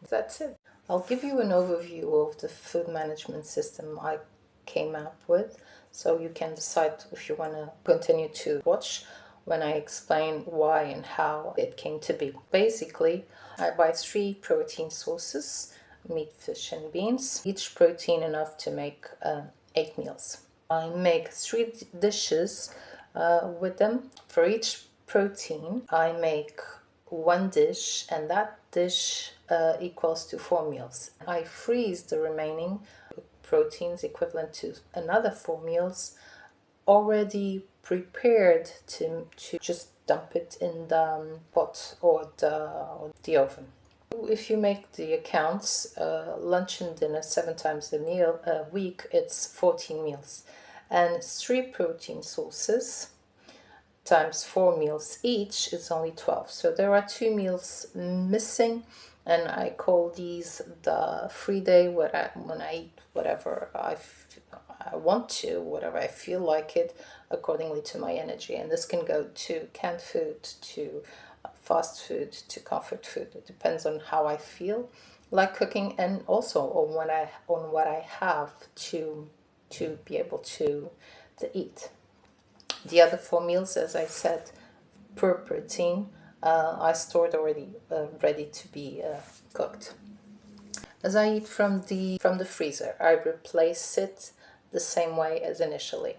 That's it. I'll give you an overview of the food management system I came up with, so you can decide if you want to continue to watch when I explain why and how it came to be. Basically, I buy 3 protein sources: meat, fish, and beans, each protein enough to make 8 meals. I make 3 dishes with them. For each protein, I make 1 dish, and that dish equals to 4 meals. I freeze the remaining proteins equivalent to another 4 meals, already prepared to just dump it in the pot or the oven. If you make the accounts, lunch and dinner 7 times a week, it's 14 meals. And 3 protein sources times 4 meals each is only 12. So there are 2 meals missing, and I call these the free day, when I eat whatever I want to, whatever I feel like it, accordingly to my energy. And this can go to canned food, to fast food, to comfort food. It depends on how I feel like cooking, and also on what I have to be able to eat. The other 4 meals, as I said, per protein, I stored already ready to be cooked. As I eat from the freezer, I replace it the same way as initially.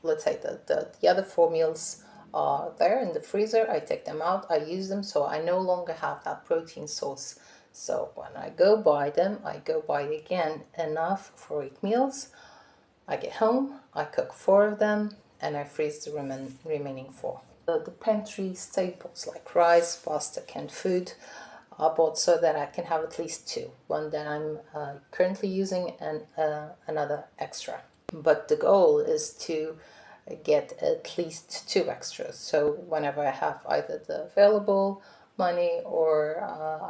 Let's say the other 4 meals are there in the freezer. I take them out, I use them, so I no longer have that protein source. So when I go buy them, I go buy again enough for 8 meals. I get home, I cook 4 of them, and I freeze the remaining 4. The pantry staples like rice, pasta, canned food are bought so that I can have at least 2. One that I'm currently using, and another extra. But the goal is to get at least 2 extras. So whenever I have either the available money, or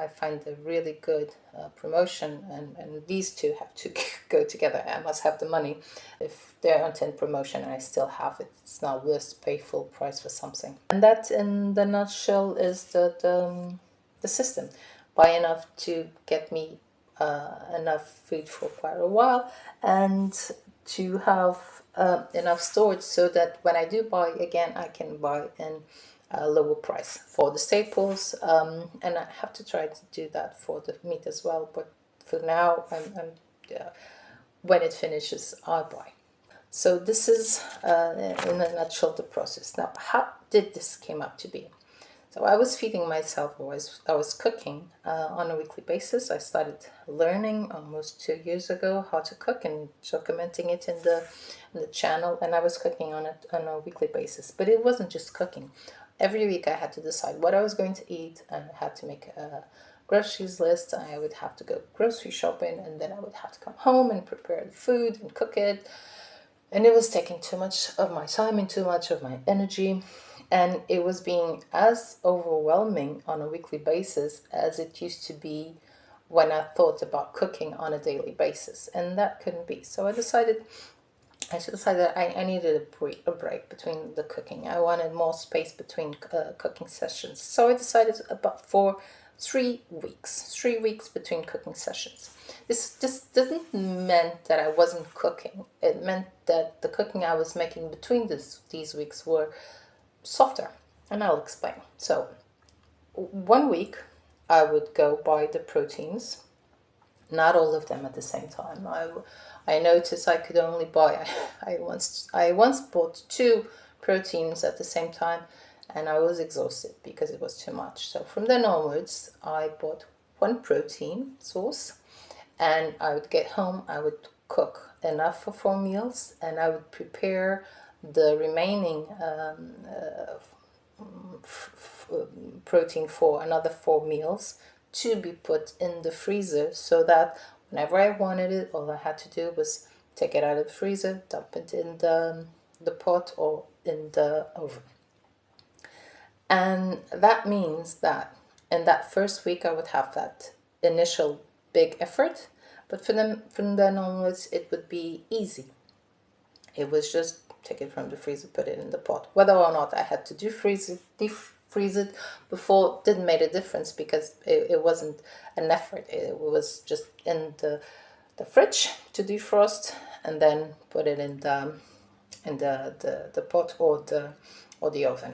I find a really good promotion, and these two have to go together. I must have the money. If they aren't in promotion and I still have it, it's not worth to pay full price for something. And that, in the nutshell, is the system. Buy enough to get me enough food for quite a while, and to have enough storage so that when I do buy again, I can buy in a lower price for the staples, and I have to try to do that for the meat as well. But for now, when it finishes, I buy. So this is, in a nutshell, the process. Now, how did this came up to be? So I was feeding myself, I was cooking on a weekly basis. I started learning almost 2 years ago how to cook, and documenting it in the channel, and I was cooking on a weekly basis. But it wasn't just cooking. Every week I had to decide what I was going to eat, and I had to make a groceries list. I would have to go grocery shopping, and then I would have to come home and prepare the food and cook it. And it was taking too much of my time and too much of my energy. And it was being as overwhelming on a weekly basis as it used to be when I thought about cooking on a daily basis. And that couldn't be. So I decided I needed a break between the cooking. I wanted more space between cooking sessions. So I decided for 3 weeks. 3 weeks between cooking sessions. This just doesn't mean that I wasn't cooking. It meant that the cooking I was making between these weeks were softer, and I'll explain. So 1 week I would go buy the proteins, not all of them at the same time. I noticed I could only buy, I once bought 2 proteins at the same time, and I was exhausted because it was too much. So from then onwards, I bought 1 protein source, and I would get home, I would cook enough for 4 meals, and I would prepare the remaining protein for another 4 meals to be put in the freezer, so that whenever I wanted it, all I had to do was take it out of the freezer, dump it in the pot or in the oven. And that means that in that first week I would have that initial big effort, but from then onwards it would be easy. It was just take it from the freezer, put it in the pot. Whether or not I had to deep freeze it before didn't make a difference because it wasn't an effort. It was just in the fridge to defrost and then put it in the pot or the oven.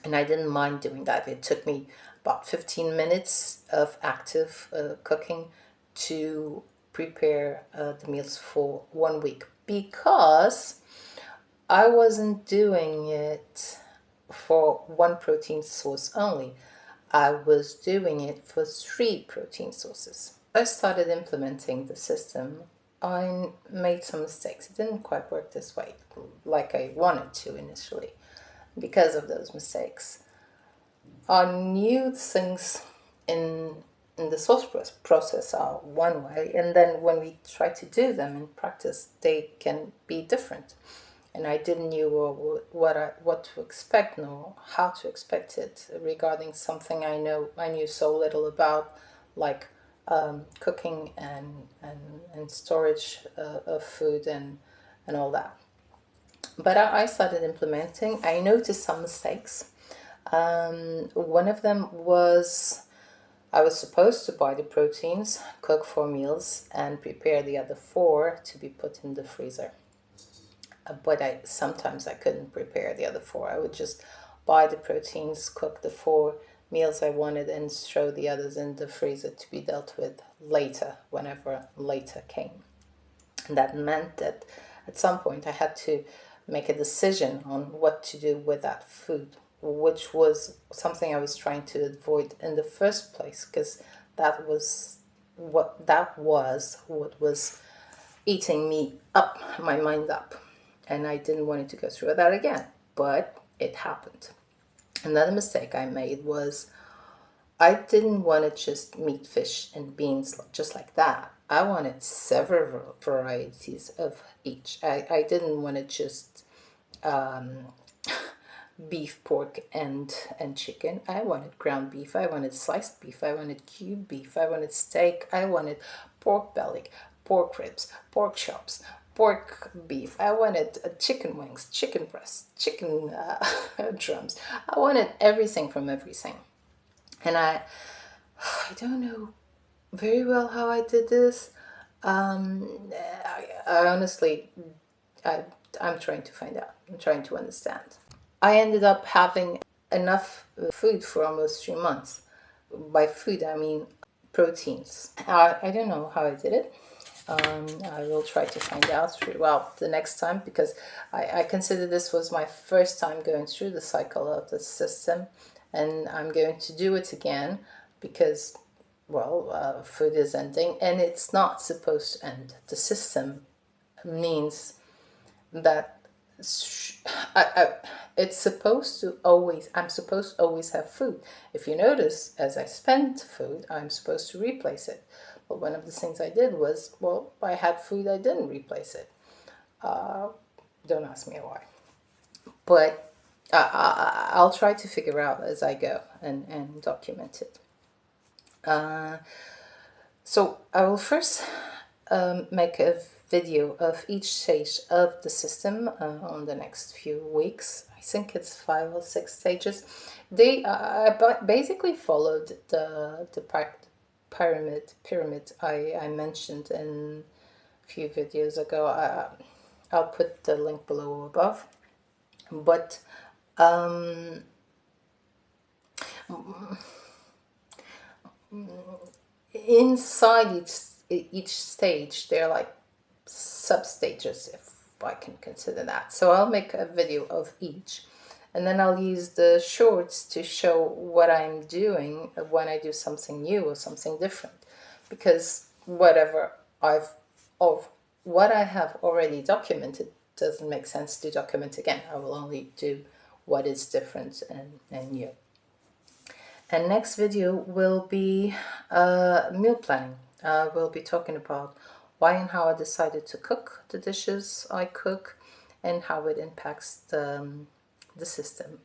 And I didn't mind doing that. It took me about 15 minutes of active cooking to prepare the meals for 1 week, because I wasn't doing it for one protein source only. I was doing it for 3 protein sources. I started implementing the system. I made some mistakes. It didn't quite work this way like I wanted to initially. Because of those mistakes, I knew things in the source process are one way, and then when we try to do them in practice, they can be different. And I didn't know what to expect nor how to expect it regarding something I knew so little about, like cooking and storage of food and all that. But I started implementing. I noticed some mistakes. One of them was I was supposed to buy the proteins, cook 4 meals, and prepare the other 4 to be put in the freezer. But sometimes I couldn't prepare the other 4. I would just buy the proteins, cook the 4 meals I wanted, and throw the others in the freezer to be dealt with later, whenever later came. And that meant that at some point I had to make a decision on what to do with that food, which was something I was trying to avoid in the first place, because that was what was eating me up, my mind up, and I didn't want it to go through that again. But it happened. Another mistake I made was I didn't want to just meat, fish, and beans just like that. I wanted several varieties of each. I didn't want to just beef, pork, and chicken. I wanted ground beef. I wanted sliced beef. I wanted cubed beef. I wanted steak. I wanted pork belly, pork ribs, pork chops, pork beef. I wanted chicken wings, chicken breasts, chicken drums. I wanted everything from everything. And I don't know very well how I did this. I honestly, I'm trying to find out. I'm trying to understand. I ended up having enough food for almost 3 months. By food, I mean proteins. I don't know how I did it. I will try to find out the next time, because I consider this was my first time going through the cycle of the system, and I'm going to do it again because, food is ending, and it's not supposed to end. The system means that it's supposed to always, I'm supposed to always have food. If you notice, as I spend food, I'm supposed to replace it. But one of the things I did was, I had food, I didn't replace it. Don't ask me why. But I'll try to figure out as I go and document it. So I will first make a video of each stage of the system on the next few weeks. I think it's 5 or 6 stages. They basically followed the pyramid I mentioned in a few videos ago. I'll put the link below or above. But inside each stage, they're like sub-stages, if I can consider that. So I'll make a video of each, and then I'll use the shorts to show what I'm doing when I do something new or something different, because what I have already documented doesn't make sense to document again. I will only do what is different and new. And next video will be meal planning. We'll be talking about why and how I decided to cook the dishes I cook and how it impacts the system.